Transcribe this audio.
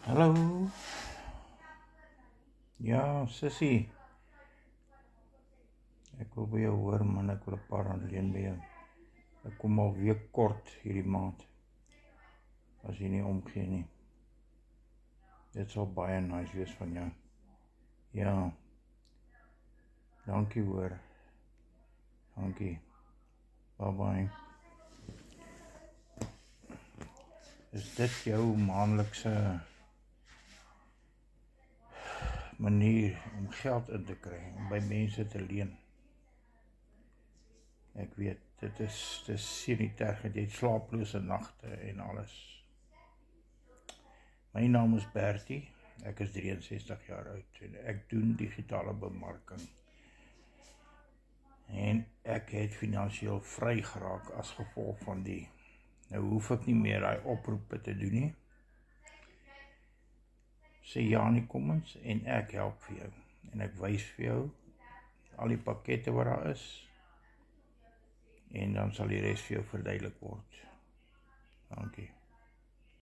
Hallo. Ja, sissie. Ek wil by jou hoor, man, ek wil 'n paar rand leen by jou. Ek kom al week kort hierdie maand. As jy nie omgee nie. Dit sal baie nice wees van jou. Ja. Dankie hoor. Dankie. Bye bye. Is dit jou maandelikse manier om geld in te kry, om by mense te leen? Ek weet, dit is sanitair, jy het slaaplose nagte en alles. My naam is Bertie, ek is 63 jaar oud en ek doen digitale bemarking. En ek het finansiëel vry geraak as gevolg van die. Nou hoef ek nie meer daai oproepe te doen nie. Sê ja in die comments en ek help vir jou. En ek wys vir jou al die pakkette wat daar is. En dan sal die res vir jou verduidelik word. Dankie.